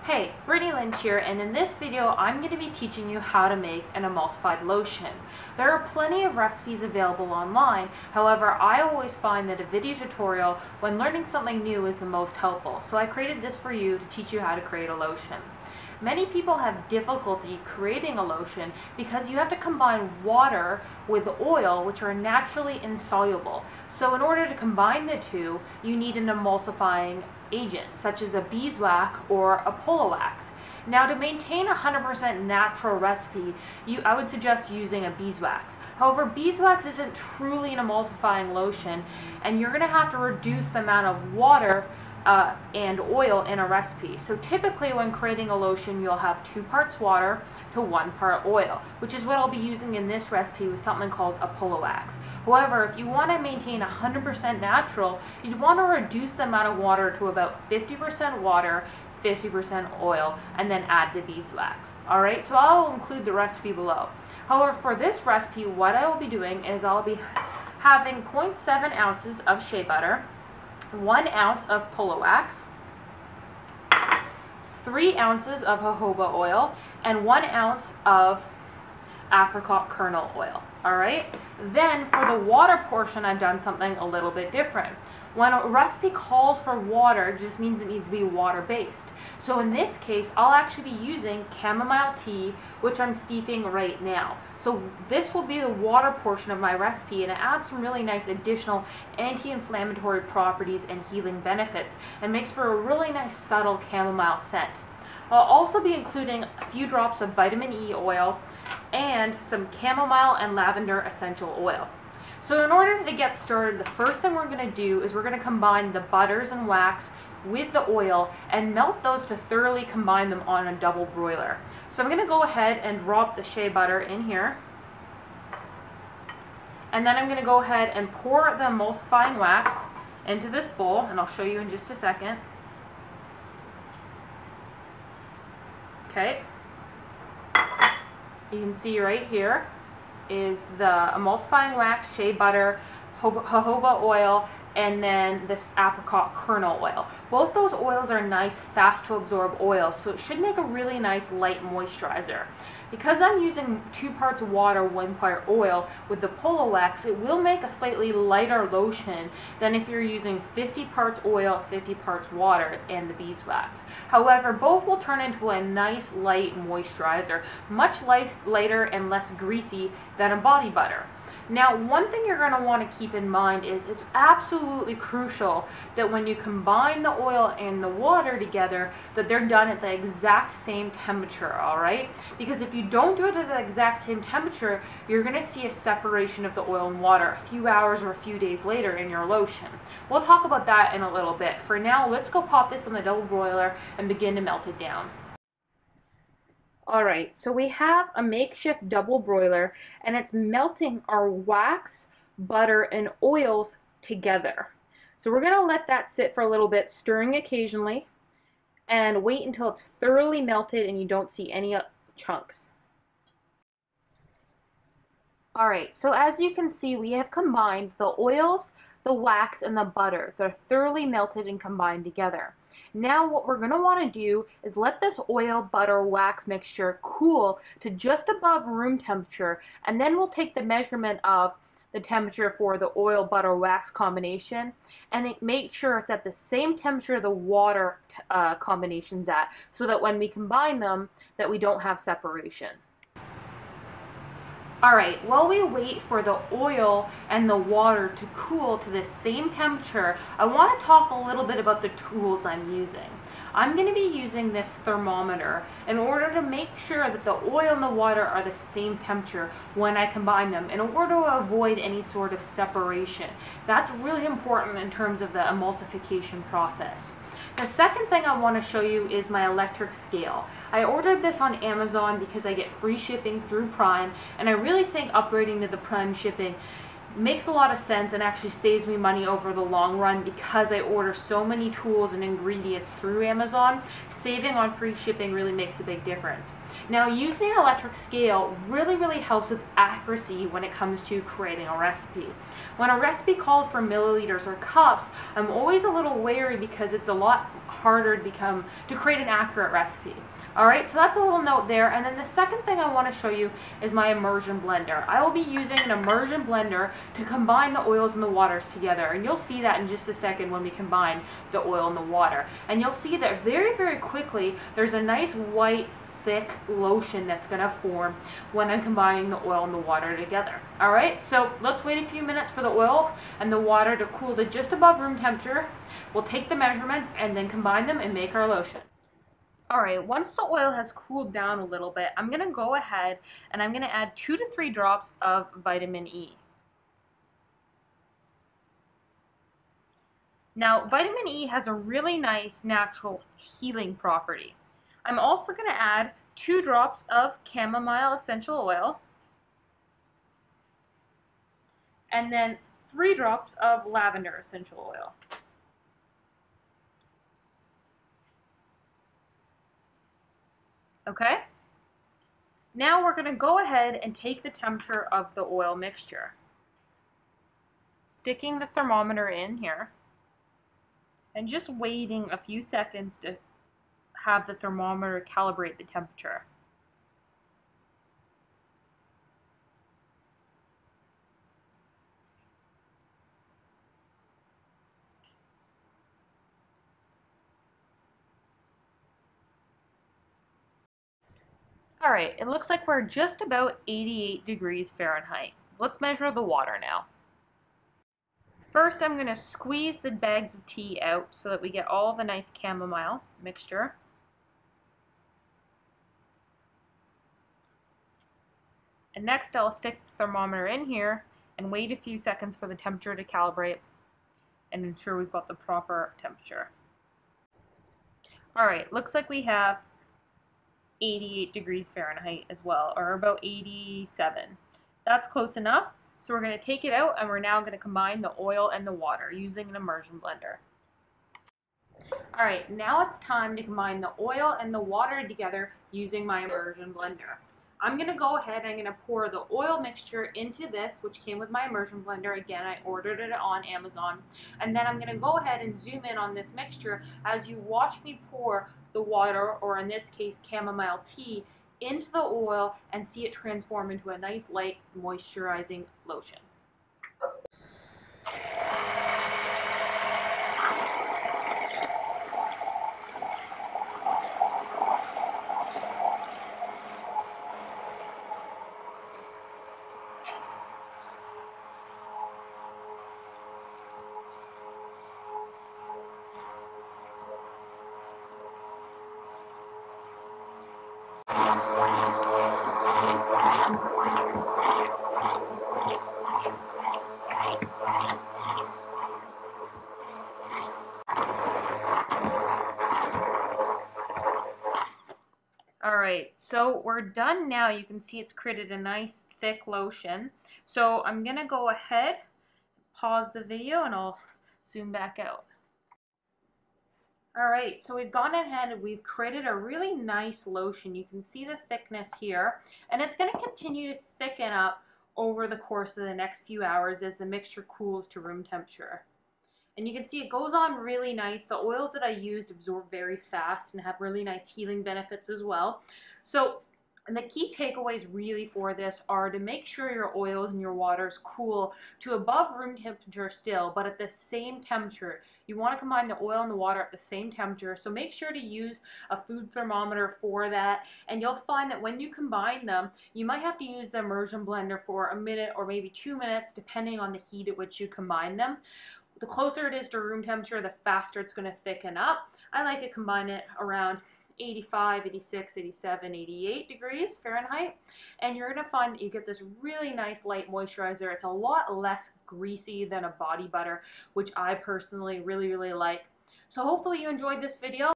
Hey, Brittany Lynch here, and in this video I'm going to be teaching you how to make an emulsified lotion. There are plenty of recipes available online, however I always find that a video tutorial when learning something new is the most helpful, so I created this for you to teach you how to create a lotion. Many people have difficulty creating a lotion because you have to combine water with oil, which are naturally insoluble. So in order to combine the two, you need an emulsifying agent, such as a beeswax or a polo wax. Now, to maintain a 100% natural recipe, I would suggest using a beeswax. However, beeswax isn't truly an emulsifying lotion, and you're going to have to reduce the amount of water and oil in a recipe. So typically when creating a lotion, you'll have 2 parts water to 1 part oil, which is what I'll be using in this recipe with something called a polo wax. However, if you want to maintain 100% natural, you'd want to reduce the amount of water to about 50% water, 50% oil, and then add the beeswax. Alright, so I'll include the recipe below. However, for this recipe, what I will be doing is I'll be having 0.7 ounces of shea butter, 1 ounce of polo wax, 3 ounces of jojoba oil, and 1 ounce of apricot kernel oil. Alright, then for the water portion, I've done something a little bit different. When a recipe calls for water, it just means it needs to be water-based. So in this case, I'll actually be using chamomile tea, which I'm steeping right now. So this will be the water portion of my recipe, and it adds some really nice additional anti-inflammatory properties and healing benefits, and makes for a really nice subtle chamomile scent. I'll also be including a few drops of vitamin E oil and some chamomile and lavender essential oil. So in order to get started, the first thing we're going to do is we're going to combine the butters and wax with the oil and melt those to thoroughly combine them on a double broiler. So I'm going to go ahead and drop the shea butter in here. And then I'm going to go ahead and pour the emulsifying wax into this bowl, and I'll show you in just a second. Okay. You can see right here is the emulsifying wax, shea butter, jojoba oil, and then this apricot kernel oil. Both those oils are nice, fast to absorb oils, so it should make a really nice light moisturizer. Because I'm using 2 parts water, 1 part oil with the polo wax, it will make a slightly lighter lotion than if you're using 50 parts oil, 50 parts water, and the beeswax. However, both will turn into a nice light moisturizer, much lighter and less greasy than a body butter. Now, one thing you're going to want to keep in mind is it's absolutely crucial that when you combine the oil and the water together, that they're done at the exact same temperature, alright? Because if you don't do it at the exact same temperature, you're going to see a separation of the oil and water a few hours or a few days later in your lotion. We'll talk about that in a little bit. For now, let's go pop this on the double broiler and begin to melt it down. Alright, so we have a makeshift double broiler, and it's melting our wax, butter, and oils together. So we're going to let that sit for a little bit, stirring occasionally, and wait until it's thoroughly melted and you don't see any chunks. Alright, so as you can see, we have combined the oils, the wax, and the butters. They're thoroughly melted and combined together. Now what we're going to want to do is let this oil, butter, wax mixture cool to just above room temperature, and then we'll take the measurement of the temperature for the oil, butter, wax combination, and make sure it's at the same temperature the water combination's at, so that when we combine them, that we don't have separation. Alright, while we wait for the oil and the water to cool to the same temperature, I want to talk a little bit about the tools I'm using. I'm going to be using this thermometer in order to make sure that the oil and the water are the same temperature when I combine them, in order to avoid any sort of separation. That's really important in terms of the emulsification process. The second thing I want to show you is my electric scale. I ordered this on Amazon because I get free shipping through Prime, and I really think upgrading to the Prime shipping makes a lot of sense and actually saves me money over the long run because I order so many tools and ingredients through Amazon. Saving on free shipping really makes a big difference. Now, using an electric scale really helps with accuracy when it comes to creating a recipe. When a recipe calls for milliliters or cups, I'm always a little wary because it's a lot harder to create an accurate recipe. Alright, so that's a little note there. And then the second thing I want to show you is my immersion blender. I will be using an immersion blender to combine the oils and the waters together. And you'll see that in just a second when we combine the oil and the water. And you'll see that very quickly there's a nice white thick lotion that's going to form when I'm combining the oil and the water together. Alright, so let's wait a few minutes for the oil and the water to cool to just above room temperature. We'll take the measurements and then combine them and make our lotion. Alright, once the oil has cooled down a little bit, I'm going to go ahead and I'm going to add 2 to 3 drops of vitamin E. Now, vitamin E has a really nice natural healing property. I'm also going to add 2 drops of chamomile essential oil and then 3 drops of lavender essential oil. Okay? Now we're going to go ahead and take the temperature of the oil mixture. Sticking the thermometer in here and just waiting a few seconds to have the thermometer calibrate the temperature. Alright, it looks like we're just about 88 degrees Fahrenheit. Let's measure the water now. First, I'm going to squeeze the bags of tea out so that we get all the nice chamomile mixture. And next, I'll stick the thermometer in here and wait a few seconds for the temperature to calibrate and ensure we've got the proper temperature. Alright, looks like we have 88 degrees Fahrenheit as well, or about 87. That's close enough. So we're going to take it out and we're now going to combine the oil and the water using an immersion blender. Alright, now it's time to combine the oil and the water together using my immersion blender. I'm going to go ahead and I'm going to pour the oil mixture into this, which came with my immersion blender. Again, I ordered it on Amazon. And then I'm going to go ahead and zoom in on this mixture as you watch me pour the water, or in this case chamomile tea, into the oil and see it transform into a nice light moisturizing lotion. Alright, so we're done now. You can see it's created a nice thick lotion. So I'm going to go ahead, pause the video, and I'll zoom back out. Alright, so we've gone ahead and we've created a really nice lotion. You can see the thickness here, and it's going to continue to thicken up over the course of the next few hours as the mixture cools to room temperature. And you can see it goes on really nice. The oils that I used absorb very fast and have really nice healing benefits as well. So, and the key takeaways really for this are to make sure your oils and your waters cool to above room temperature still, but at the same temperature. You want to combine the oil and the water at the same temperature, so make sure to use a food thermometer for that, and you'll find that when you combine them, you might have to use the immersion blender for a minute or maybe 2 minutes depending on the heat at which you combine them. The closer it is to room temperature, the faster it's going to thicken up. I like to combine it around 85, 86, 87, 88 degrees Fahrenheit, and you're going to find that you get this really nice light moisturizer. It's a lot less greasy than a body butter, which I personally really like. So hopefully you enjoyed this video.